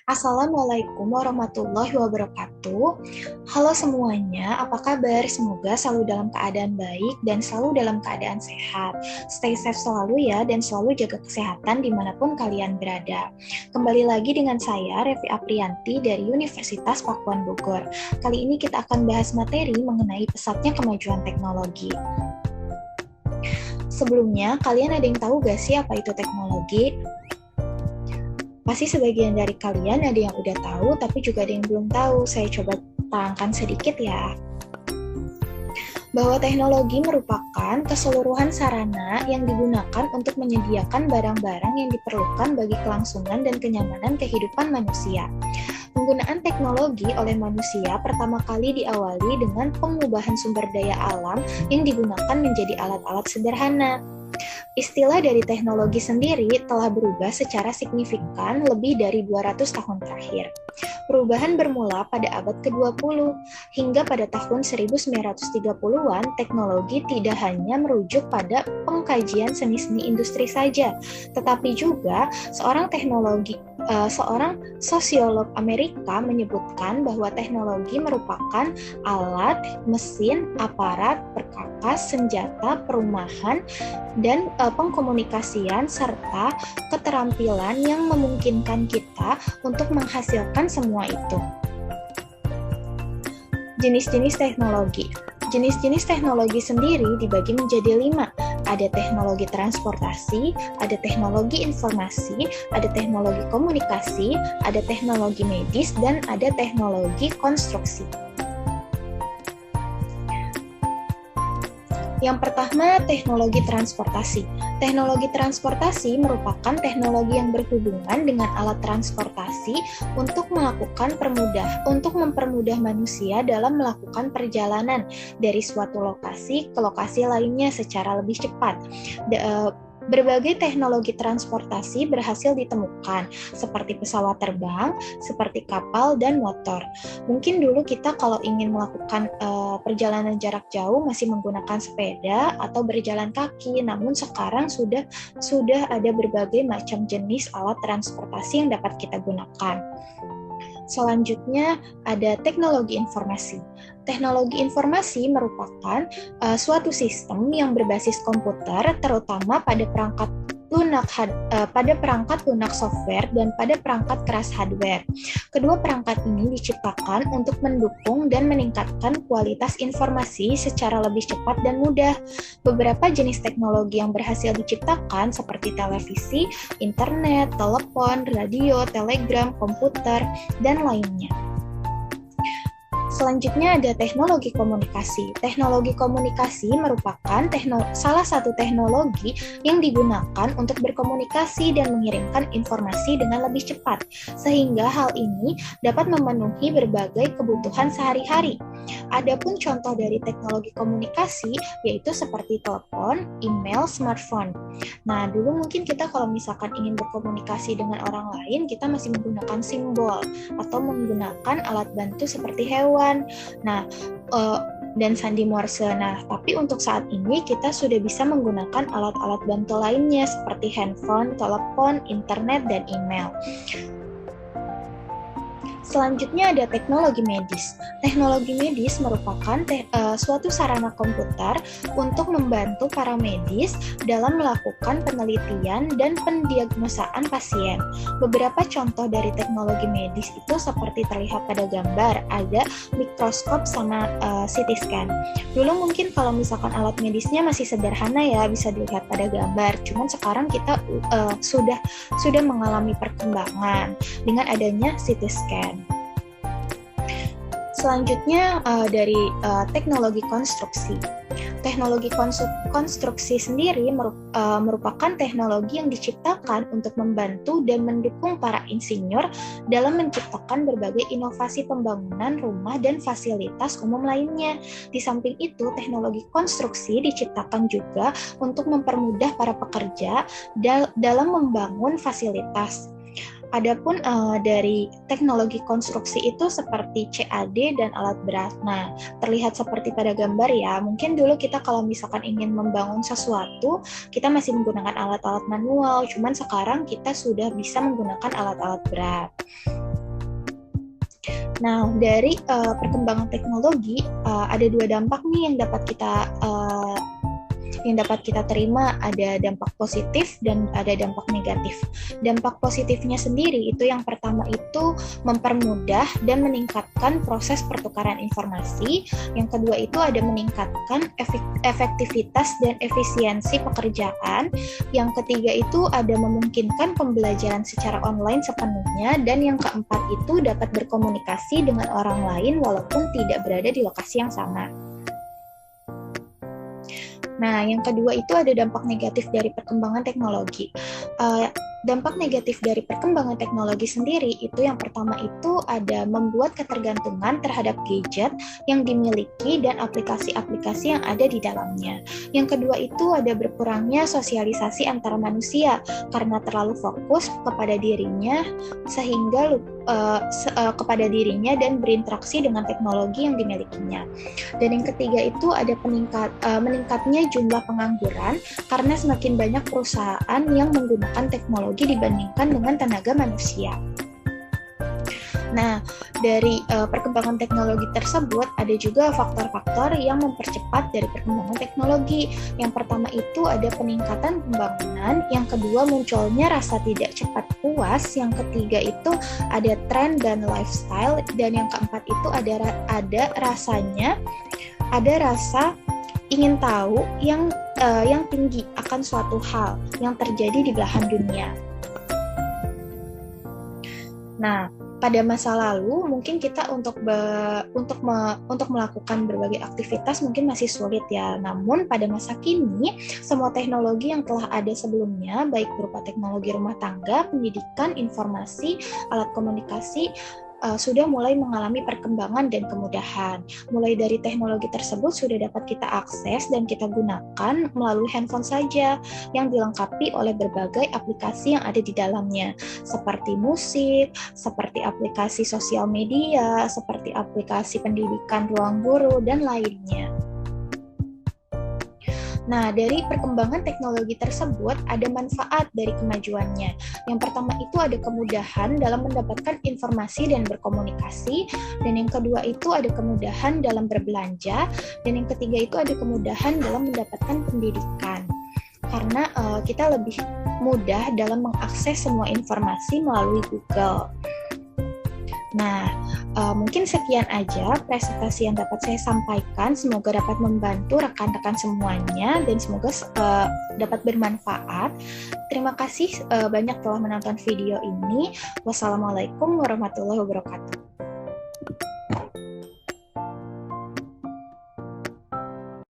Assalamualaikum warahmatullahi wabarakatuh. Halo semuanya, apa kabar? Semoga selalu dalam keadaan baik dan selalu dalam keadaan sehat. Stay safe selalu ya, dan selalu jaga kesehatan dimanapun kalian berada. Kembali lagi dengan saya, Revi Aprianti dari Universitas Pakuan Bogor. Kali ini kita akan bahas materi mengenai pesatnya kemajuan teknologi. Sebelumnya, kalian ada yang tahu gak sih apa itu teknologi? Pasti sebagian dari kalian ada yang udah tahu, tapi juga ada yang belum tahu. Saya coba terangkan sedikit ya. Bahwa teknologi merupakan keseluruhan sarana yang digunakan untuk menyediakan barang-barang yang diperlukan bagi kelangsungan dan kenyamanan kehidupan manusia. Penggunaan teknologi oleh manusia pertama kali diawali dengan pengubahan sumber daya alam yang digunakan menjadi alat-alat sederhana. Istilah dari teknologi sendiri telah berubah secara signifikan lebih dari 200 tahun terakhir. Perubahan bermula pada abad ke-20, hingga pada tahun 1930-an, teknologi tidak hanya merujuk pada pengkajian seni-seni industri saja, tetapi juga seorang sosiolog Amerika menyebutkan bahwa teknologi merupakan alat, mesin, aparat, perkakas, senjata, perumahan, dan pengkomunikasian serta keterampilan yang memungkinkan kita untuk menghasilkan semua itu. Jenis-jenis teknologi. Jenis-jenis teknologi sendiri dibagi menjadi 5. Ada teknologi transportasi, ada teknologi informasi, ada teknologi komunikasi, ada teknologi medis, dan ada teknologi konstruksi. Yang pertama, teknologi transportasi. Teknologi transportasi merupakan teknologi yang berhubungan dengan alat transportasi untuk mempermudah manusia dalam melakukan perjalanan dari suatu lokasi ke lokasi lainnya secara lebih cepat. Berbagai teknologi transportasi berhasil ditemukan, seperti pesawat terbang, seperti kapal, dan motor. Mungkin dulu kita kalau ingin melakukan perjalanan jarak jauh masih menggunakan sepeda atau berjalan kaki, namun sekarang sudah ada berbagai macam jenis alat transportasi yang dapat kita gunakan. Selanjutnya ada teknologi informasi. Teknologi informasi merupakan suatu sistem yang berbasis komputer, terutama pada perangkat lunak software dan pada perangkat keras hardware. Kedua perangkat ini diciptakan untuk mendukung dan meningkatkan kualitas informasi secara lebih cepat dan mudah. Beberapa jenis teknologi yang berhasil diciptakan seperti televisi, internet, telepon, radio, telegram, komputer, dan lainnya. Selanjutnya ada teknologi komunikasi. Teknologi komunikasi merupakan salah satu teknologi yang digunakan untuk berkomunikasi dan mengirimkan informasi dengan lebih cepat, sehingga hal ini dapat memenuhi berbagai kebutuhan sehari-hari. Adapun contoh dari teknologi komunikasi yaitu seperti telepon, email, smartphone. Nah, dulu mungkin kita kalau misalkan ingin berkomunikasi dengan orang lain, kita masih menggunakan simbol atau menggunakan alat bantu seperti hewan. Nah, dan sandi Morse. Nah, tapi untuk saat ini kita sudah bisa menggunakan alat-alat bantu lainnya seperti handphone, telepon, internet, dan email. Selanjutnya ada teknologi medis. Teknologi medis merupakan suatu sarana komputer untuk membantu para medis dalam melakukan penelitian dan pendiagnosaan pasien. Beberapa contoh dari teknologi medis itu seperti terlihat pada gambar, ada mikroskop sama CT scan. Dulu mungkin kalau misalkan alat medisnya masih sederhana ya, bisa dilihat pada gambar. Cuman sekarang kita sudah mengalami perkembangan dengan adanya CT scan. Selanjutnya dari teknologi konstruksi. Teknologi konstruksi sendiri merupakan teknologi yang diciptakan untuk membantu dan mendukung para insinyur dalam menciptakan berbagai inovasi pembangunan rumah dan fasilitas umum lainnya. Di samping itu, teknologi konstruksi diciptakan juga untuk mempermudah para pekerja dalam membangun fasilitas. Adapun dari teknologi konstruksi itu seperti CAD dan alat berat. Nah, terlihat seperti pada gambar ya. Mungkin dulu kita kalau misalkan ingin membangun sesuatu, kita masih menggunakan alat-alat manual. Cuman sekarang kita sudah bisa menggunakan alat-alat berat. Nah, dari perkembangan teknologi ada dua dampak nih yang dapat kita terima, ada dampak positif dan ada dampak negatif. Dampak positifnya sendiri itu yang pertama itu mempermudah dan meningkatkan proses pertukaran informasi. Yang kedua itu ada meningkatkan efektivitas dan efisiensi pekerjaan. Yang ketiga itu ada memungkinkan pembelajaran secara online sepenuhnya. Dan yang keempat itu dapat berkomunikasi dengan orang lain walaupun tidak berada di lokasi yang sama. Nah, yang kedua itu ada dampak negatif dari perkembangan teknologi. Dampak negatif dari perkembangan teknologi sendiri itu yang pertama itu ada membuat ketergantungan terhadap gadget yang dimiliki dan aplikasi-aplikasi yang ada di dalamnya. Yang kedua itu ada berkurangnya sosialisasi antara manusia karena terlalu fokus kepada dirinya sehingga kepada dirinya dan berinteraksi dengan teknologi yang dimilikinya. Dan yang ketiga itu ada meningkatnya jumlah pengangguran karena semakin banyak perusahaan yang menggunakan teknologi dibandingkan dengan tenaga manusia. Nah, dari perkembangan teknologi tersebut ada juga faktor-faktor yang mempercepat dari perkembangan teknologi. Yang pertama itu ada peningkatan pembangunan, yang kedua munculnya rasa tidak cepat puas, yang ketiga itu ada tren dan lifestyle, dan yang keempat itu ada rasa ingin tahu yang tinggi akan suatu hal yang terjadi di belahan dunia. Nah, pada masa lalu mungkin kita untuk melakukan berbagai aktivitas mungkin masih sulit ya. Namun pada masa kini semua teknologi yang telah ada sebelumnya baik berupa teknologi rumah tangga, pendidikan, informasi, alat komunikasi sudah mulai mengalami perkembangan dan kemudahan. Mulai dari teknologi tersebut sudah dapat kita akses dan kita gunakan melalui handphone saja yang dilengkapi oleh berbagai aplikasi yang ada di dalamnya, seperti musik, seperti aplikasi sosial media, seperti aplikasi pendidikan ruang guru, dan lainnya. Nah, dari perkembangan teknologi tersebut ada manfaat dari kemajuannya. Yang pertama itu ada kemudahan dalam mendapatkan informasi dan berkomunikasi, dan yang kedua itu ada kemudahan dalam berbelanja, dan yang ketiga itu ada kemudahan dalam mendapatkan pendidikan. Karena kita lebih mudah dalam mengakses semua informasi melalui Google. Nah, mungkin sekian aja presentasi yang dapat saya sampaikan. Semoga dapat membantu rekan-rekan semuanya dan semoga dapat bermanfaat. Terima kasih banyak telah menonton video ini. Wassalamualaikum warahmatullahi wabarakatuh.